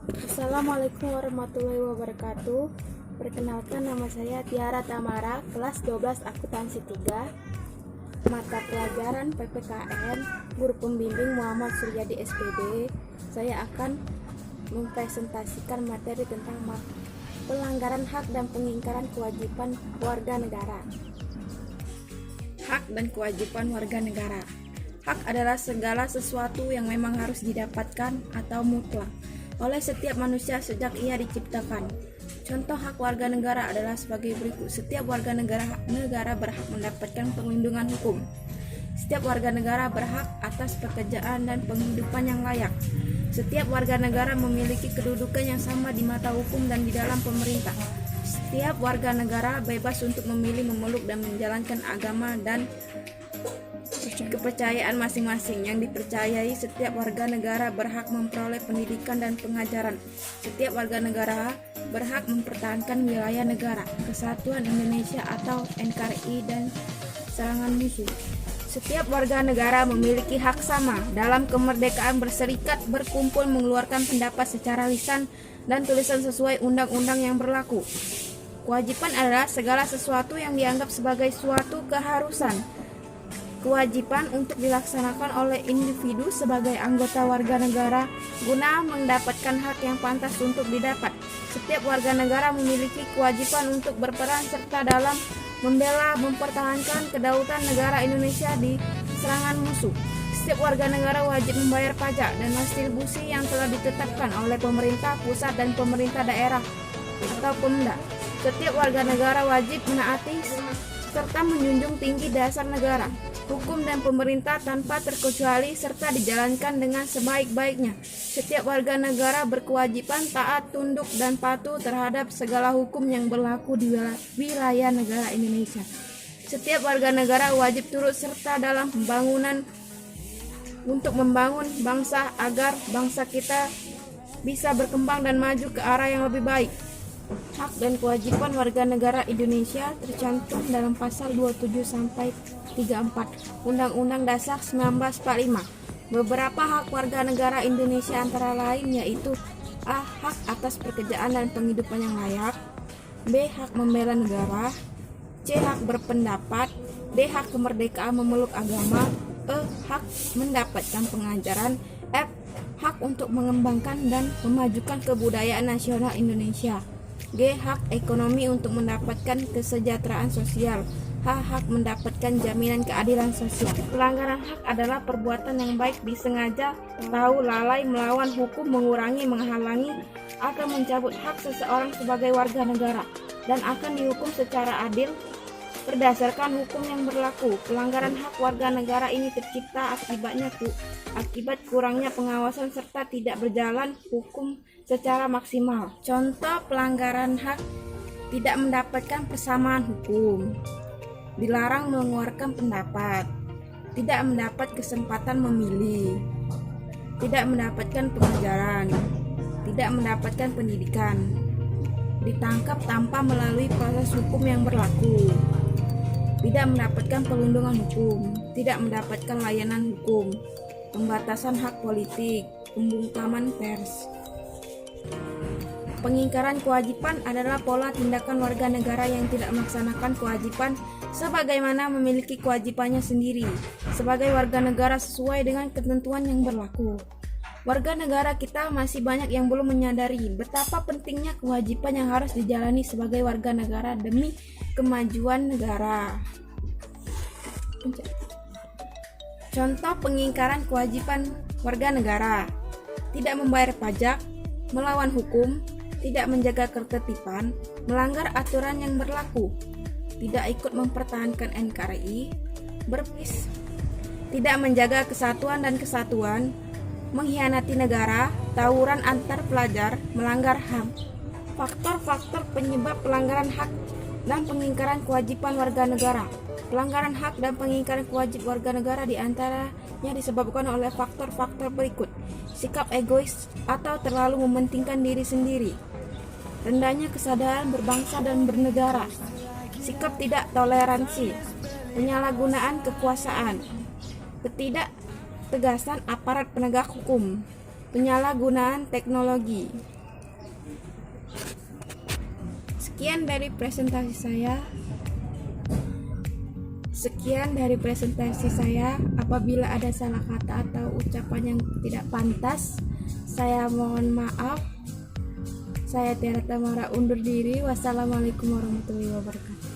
Assalamualaikum warahmatullahi wabarakatuh. Perkenalkan, nama saya Tiara Tamara, kelas 12 akuntansi 3. Mata pelajaran PPKN, guru pembimbing Muhammad Suryadi SPD. Saya akan mempresentasikan materi tentang pelanggaran hak dan pengingkaran kewajiban warga negara. Hak dan kewajiban warga negara. Hak adalah segala sesuatu yang memang harus didapatkan atau mutlak oleh setiap manusia sejak ia diciptakan. Contoh hak warga negara adalah sebagai berikut. Setiap warga negara berhak mendapatkan perlindungan hukum. Setiap warga negara berhak atas pekerjaan dan penghidupan yang layak. Setiap warga negara memiliki kedudukan yang sama di mata hukum dan di dalam pemerintah. Setiap warga negara bebas untuk memilih, memeluk, dan menjalankan agama dan kepercayaan masing-masing yang dipercayai. Setiap warga negara berhak memperoleh pendidikan dan pengajaran. Setiap warga negara berhak mempertahankan wilayah negara, kesatuan Indonesia atau NKRI dan serangan musuh. Setiap warga negara memiliki hak sama dalam kemerdekaan berserikat, berkumpul, mengeluarkan pendapat secara lisan dan tulisan sesuai undang-undang yang berlaku. Kewajiban adalah segala sesuatu yang dianggap sebagai suatu keharusan. Kewajiban untuk dilaksanakan oleh individu sebagai anggota warga negara guna mendapatkan hak yang pantas untuk didapat. Setiap warga negara memiliki kewajiban untuk berperan serta dalam membela, mempertahankan kedaulatan negara Indonesia di serangan musuh. Setiap warga negara wajib membayar pajak dan distribusi yang telah ditetapkan oleh pemerintah pusat dan pemerintah daerah atau Pemda. Setiap warga negara wajib menaati serta menjunjung tinggi dasar negara, hukum dan pemerintah tanpa terkecuali serta dijalankan dengan sebaik-baiknya. Setiap warga negara berkewajiban taat, tunduk, dan patuh terhadap segala hukum yang berlaku di wilayah negara Indonesia. Setiap warga negara wajib turut serta dalam pembangunan untuk membangun bangsa agar bangsa kita bisa berkembang dan maju ke arah yang lebih baik. Hak dan kewajiban warga negara Indonesia tercantum dalam pasal 27 sampai 34 Undang-Undang Dasar 1945. Beberapa hak warga negara Indonesia antara lain yaitu A. Hak atas pekerjaan dan penghidupan yang layak. B. Hak membela negara. C. Hak berpendapat. D. Hak kemerdekaan memeluk agama. E. Hak mendapatkan pengajaran. F. Hak untuk mengembangkan dan memajukan kebudayaan nasional Indonesia. G. Hak ekonomi untuk mendapatkan kesejahteraan sosial. H. Hak mendapatkan jaminan keadilan sosial. Pelanggaran hak adalah perbuatan yang baik disengaja, tahu, lalai, melawan hukum, mengurangi, menghalangi, atau mencabut hak seseorang sebagai warga negara dan akan dihukum secara adil berdasarkan hukum yang berlaku. Pelanggaran hak warga negara ini tercipta akibat kurangnya pengawasan serta tidak berjalan hukum secara maksimal. Contoh pelanggaran hak: tidak mendapatkan persamaan hukum, dilarang mengeluarkan pendapat, tidak mendapat kesempatan memilih, tidak mendapatkan pengajaran, tidak mendapatkan pendidikan, ditangkap tanpa melalui proses hukum yang berlaku, tidak mendapatkan perlindungan hukum, tidak mendapatkan layanan hukum, pembatasan hak politik, pembungkaman pers. Pengingkaran kewajiban adalah pola tindakan warga negara yang tidak melaksanakan kewajiban sebagaimana memiliki kewajibannya sendiri sebagai warga negara sesuai dengan ketentuan yang berlaku. Warga negara kita masih banyak yang belum menyadari betapa pentingnya kewajiban yang harus dijalani sebagai warga negara demi kemajuan negara. Contoh pengingkaran kewajiban warga negara: tidak membayar pajak, melawan hukum, tidak menjaga ketertiban, melanggar aturan yang berlaku, tidak ikut mempertahankan NKRI, tidak menjaga kesatuan dan kesatuan, mengkhianati negara, tawuran antar pelajar, melanggar HAM. Faktor-faktor penyebab pelanggaran hak dan pengingkaran kewajiban warga negara. Pelanggaran hak dan pengingkaran kewajiban warga negara diantaranya disebabkan oleh faktor-faktor berikut: sikap egois atau terlalu mementingkan diri sendiri, rendahnya kesadaran berbangsa dan bernegara, sikap tidak toleransi, penyalahgunaan kekuasaan, ketidaktegasan aparat penegak hukum, penyalahgunaan teknologi, Sekian dari presentasi saya. Apabila ada salah kata atau ucapan yang tidak pantas, saya mohon maaf. Saya Tiara Tamara undur diri. Wassalamualaikum warahmatullahi wabarakatuh.